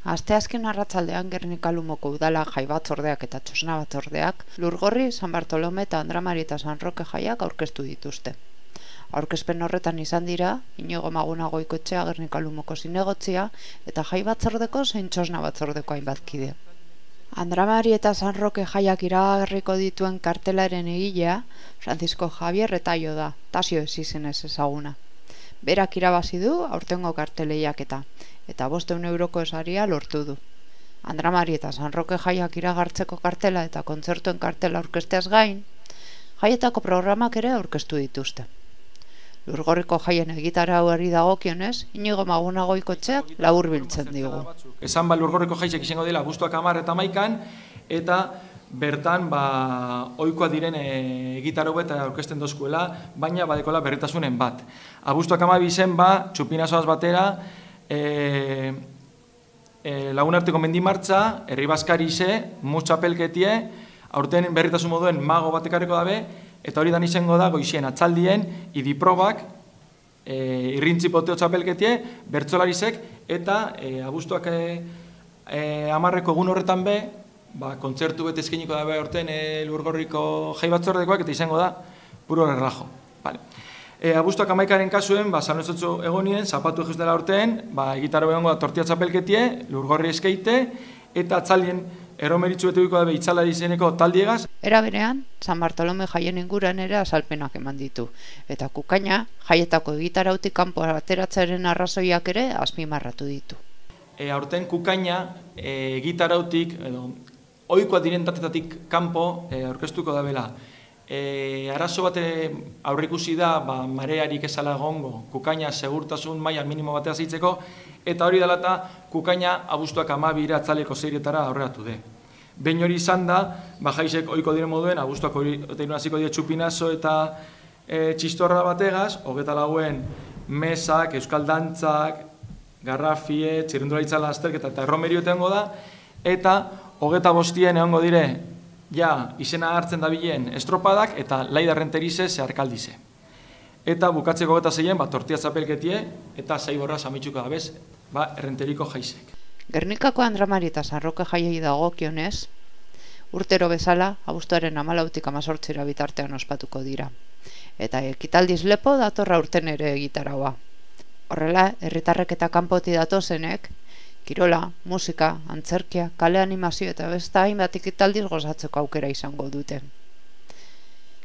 Asteazken arratsaldean Gernika Lumoko udala jai batzordeak eta txosna batzordeak Lurgorri, San Bartolome eta Andramari eta San Roke jaiak aurkeztu dituzte. Aurkezpen horretan izan dira Inigo Maguna Goikoetxea Gernika Lumoko zinegotzia eta jai batzordeko zein txosna batzordeko hainbat kide. Andramari eta San Roke jaiak iragarriko dituen kartelaren egilea Francisco Javier Retaio da, Tasio izenez ezaguna. Berak irabazi du aurtengo karteleiaketa eta 500 euroko esaria lortu du. Andramari eta San Roke jaiak iragartzeko kartela eta kontzertuen kartela aurkezteaz gain, jaietako programak ere aurkeztu dituzte. Lurgorriko jaien egitarauari dagokionez, Inigo Maguna Goikoetxeak laburbiltzen digu. Esan Lurgorriko jaisek izango dela abuztuak 10 eta 11 eta bertan ohikoa diren egitarau eta aurkezten dozkuela, baina badekola berritasunen bat. Abuztuak 12 zen txupinazoaz batera, Lagunarteko mendimartza, herri baskari ze, mutxapelketie, aurten berritasun moduen mago batekarriko dabe, eta hori dan izango da goizien atzaldien, idiprobak, irrintzi poteo txapelketie, bertzolarizek, eta abuztuak 10 egun horretan be, kontzertu bete eskeniko dabe aurten Lurgorriko jai batzordekoak, eta izango da puro relajo. Abuztuak 11aren kasuen, San Lorenzo egonien, zapatu eguz dela urtean, egitaro egongo da tortia txapelketie, Lurgorri eskeite, eta atzalien erromeritzu betuiko dabe itzalari izeneko taldiegaz. Era berean, San Bartolome jaien inguran ere azalpenak eman ditu, eta kukaina jaietako egitarautik kanpo ateratzearen arrazoiak ere azpimarratu ditu. Aurten kukaina egitarautik, ohikoa diren datetatik kanpo aurkeztuko dabela. Arazo bat aurrikusi da marearik ezala egongo, kukaina segurtasun maila minimo batea zitzeko, eta hori dela eta kukaina abuztuak 12 atzaleko zeiretara aurreratu de. Behin hori izan da, jaisek ohiko diren moduen, abuztuak hasiko die txupinazo eta txistorra bategaz, 24 mesak, euskal dantzak, garrafie, txirrindularitza lasterketa eta erromerio etengo da, eta 25 egongo dire, izena hartzen dabilen estropadak eta Laida Renterize zeharkaldize. Eta bukatzeko 26-en, tortia txapelketie eta zaiborra samitxuko dabez, errenteriko jaisek. Gernikako Andramari eta San Roke jaiei dagokionez, urtero bezala, abuztuaren 14-tik 18 bitartean ospatuko dira. Eta ekitaldiz lepo datorra urten ere egitaraua. Horrela, herritarrek eta kanpoti datozenek, kirola, musika, antzerkia, kale animazio eta beste hainbat ekitaldiz gozatzeko aukera izango dute.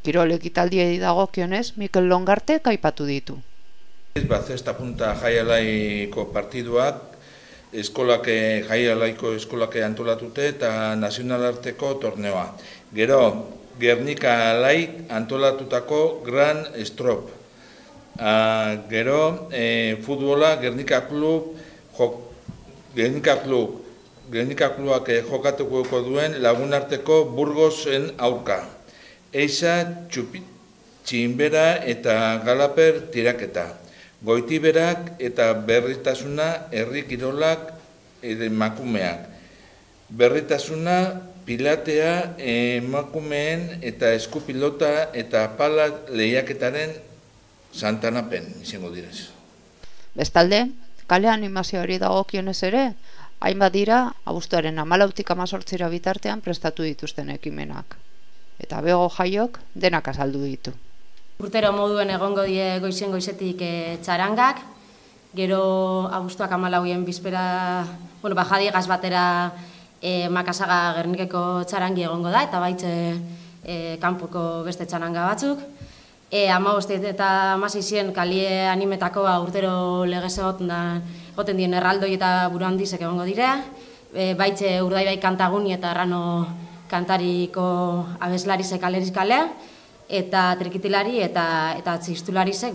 Kirol ekitaldiei dagokionez, Mikel Longartek aipatu ditu. Zesta punta jaialaiko partiduak, jaialaiko eskolak antolatute eta nazionalarteko torneoa. Gero, Gernika Alai antolatutako Gran Strop. Gero, futbola Gernika Klubak jokatuko duen Lagunarteko Burgosen aurka. Eiza, Txinbera eta Galaper tiraketa. Goitiberak eta berritasuna herri kirolak emakumeak. Berritasuna pilatea emakumeen eta eskupilota eta pala lehiaketaren santanapen izango direz. Bestalde, kale animazioari dagokionez ere, hainbat dira abuztuaren 14-tik 18 bitartean prestatu dituzten ekimenak. Eta bego jaiok denak azaldu ditu. Urtero moduen egongo die goizien goizetik txarangak, gero abuztuak 14en bizpera, jadiegaz batera Makasaga Gernikeko txarangi egongo da, eta baitze kanpoko beste txaranga batzuk. 15 eta 16en kalie animetako urtero legez egoten dien erraldoi eta buruandizek egongo dira, baitze Urdaibai kantaguni eta Arrano kantariko abeslarizek aleriz kalea, eta trikitilari eta txistularizek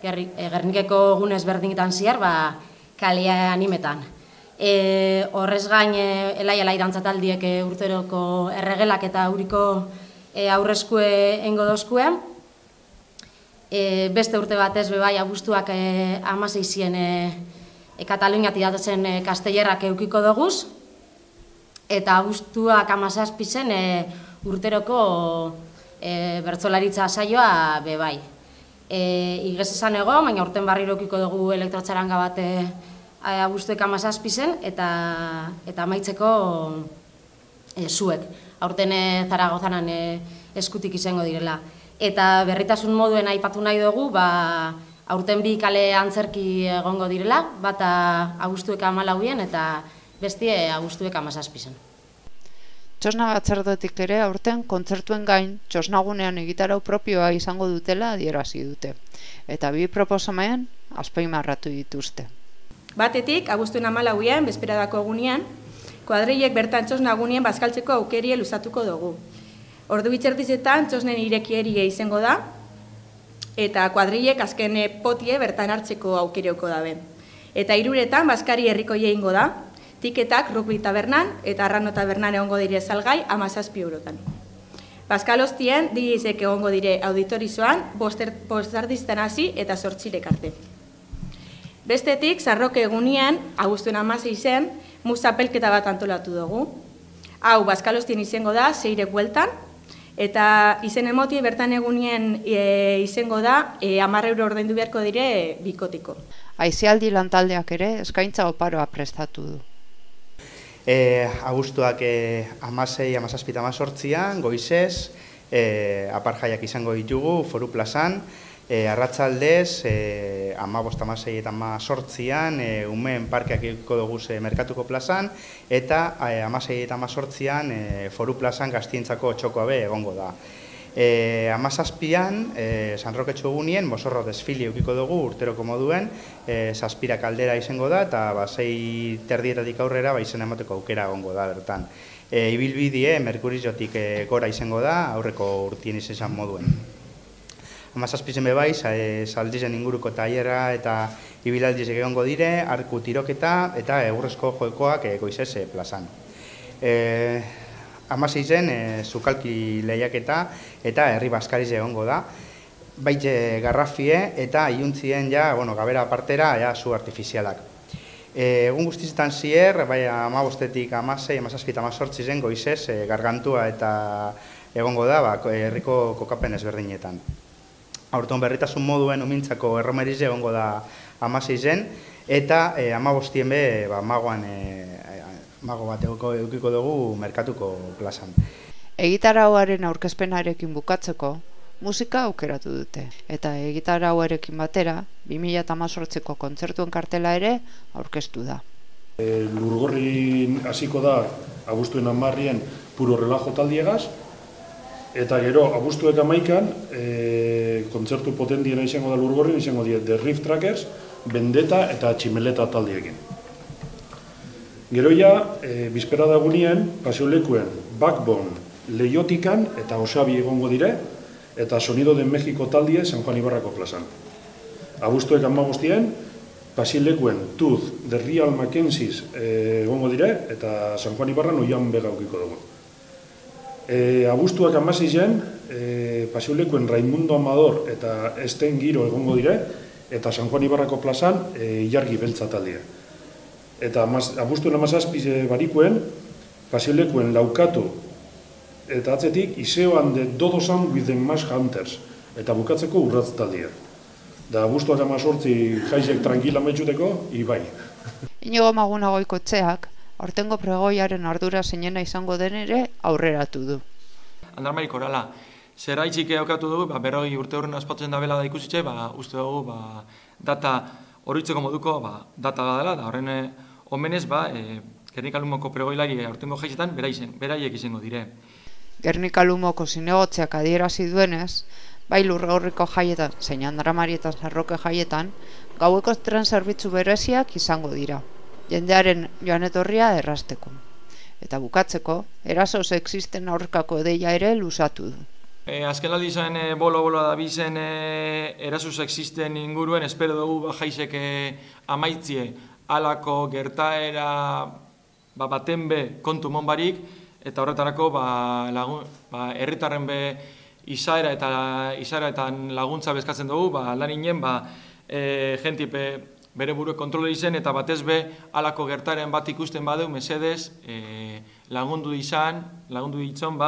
Gernikeko gunez berdinetan ziar kalie animetan. Horrez gain elai dantzataldiek urteroko erregelak eta aurriko aurrezkue engo dozkue. Beste urte batez bebai abuztuak 16en Kataluniatik datozen kastellerrak eukiko doguz, eta abuztuak 17 urteroko bertsolaritza saioa bebai. Igez esan ego, baina urten barriro eukiko dugu elektrotxaranga bat abuztuek 17 zen, eta amaitzeko zuek. Aurten Zaragozanan eskutik izango direla. Eta berritasun moduen aipatu nahi dugu, aurten 2 kale antzerki egongo direla, bata abuztuek 14 eta bestie abuztuek 17 zen. Txosna batzardotik ere aurten kontzertuen gain txosnagunean egitarau propioa izango dutela adierazi dute. Eta 2 proposamen azpimarratu dituzte. Batetik, abuztuen 14 bezperadako egunean, kuadrilek bertan txosnagunien bazkaltzeko aukerie luzatuko dugu. Ordu bitxertizetan txosnen irekierie izango da, eta kuadrilek azken potie bertan hartzeko aukereuko dabe. Eta 3etan bazkari herrikoie ingo da, tiketak rugbi tabernan eta arrano tabernan egongo dire salgai 17 eurotan. Bazkalostien, DJzek egongo dire auditorizoan, 5 erdiztan hasi eta 8 arte. Bestetik, Sarroke egunean, abuztuen 16 zen, musapelketa bat antolatu dugu. Hau, bazkalostien izango da, 6 bueltan, eta izen emoti bertan egunien izango da, 10 euro ordaindu beharko dire bikotiko. Aizialdi lantaldeak ere eskaintza oparoa prestatu du. Abuztuak 16, 17, 18an, goizez, aparjaiak izango ditugu, Foru plazan, arratsaldez, 15, 16 eta 18an, umeen parkeak egiko dugu merkatuko plazan, eta 16 eta 18an, Foru plazan gaztientzako txokoabe egongo da. 17an, San Roque txogunien, mozorro desfili eukiko dugu urteroko moduen, 7 kaldera izango da, eta 6 terdietatik aurrera izen emateko aukera egongo da bertan. Ibilbidie, Merkuriziotik gora izango da, aurreko urtien izan moduen. 17 bebai, saldizen inguruko tailerra eta ibilaldiz egongo dire, arku tiroketa eta egurrezko joekoak goizez plazan. 16en sukalki lehiaketa eta herri baskariz egongo da. Baite garrafie eta iluntzien gabera partera zu artifizialak. Egun guztizetan zier, 15etik 16, 17 eta 18 zen goizez gargantua eta egongo da herriko kokapen ezberdinetan. Aurton berritasun moduen umintzako erromerize egongo da 16 zen eta 15 be mago bat eukiko dugu merkatuko plazan. Egitarauaren aurkezpenarekin bukatzeko, musika aukeratu dute. Eta egitarauarekin batera, 2018ko kontzertuen kartela ere aurkeztu da. Lurgorrin hasiko da abuztuen 10 puro relajo taldiegaz, eta gero abuztuek 11an kontzertu potendiena izango da Lurgorrin, izango die The Riff Trackers, Vendetta eta Tximeleta taldiekin. Gero bizperada egunien, pasiolekuen Backbone, Leiotikan eta Osabi egongo dire, eta Sonido de México taldie San Juan Ibarrako plazan. Abuztuek 15 pasiolekuen Tooth, The Real Mackenzies egongo dire, eta San Juan Ibarran Oian Bega aukiko dugu. Abuztuak 16 pasiolekuen Raimundo Amador eta Esten Giro egongo dire, eta San Juan Ibarrako plazan Ilargi Beltza taldie. Eta abuztuen 17 barikuen, pasiolekuen Laukatu, eta atzetik Iseoan de Dodosan with the Mask Hunters, eta bukatzeko Urratz taldia. Da abuztuak 18 jaizek tranquila metxuteko, ibai. Inigo Maguna Goikotxeak, aurtengo pregoiaren ardura zeinena izango den ere aurreratu du. Andramari Korala, zera itxik aukatu dugu, 40 urte horren aspatzen da bela da ikusitxe, uste dugu data horitzeko moduko data dela, da horren omenez, Gernika-Lumoko pregoilari aurtengo jaizetan beraiek izango dire. Gernika-Lumoko zinegotzeak adierazi duenez, bai Lurgorriko jaietan, zein Andramari eta Sarroke jaietan, gaueko tren zerbitzu bereziak izango dira, jendearen joan etorria errazteko. Eta bukatzeko, eraso sexisten aurkako deia ere luzatu du. Azken aldi zen bolo-boloa da bizen eraso sexisten inguruen, espero dugu jaizek amaitzie alako gertaera baten be kontu monbarik, eta horretarako herritarren be izaera eta laguntza bezkatzen dugu, lan inen jenti bere burue kontrole izen, eta batez be alako gertaren bat ikusten badeu, mesedez lagundu ditzon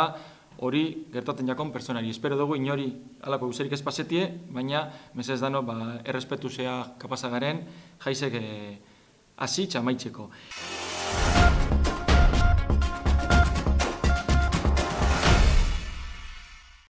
hori gertaten jakon personari. Espero dugu inori alako guzerik ez pasetie, baina mesedez dano errespetuzea kapazagaren jaizek hasi txamaitzeko.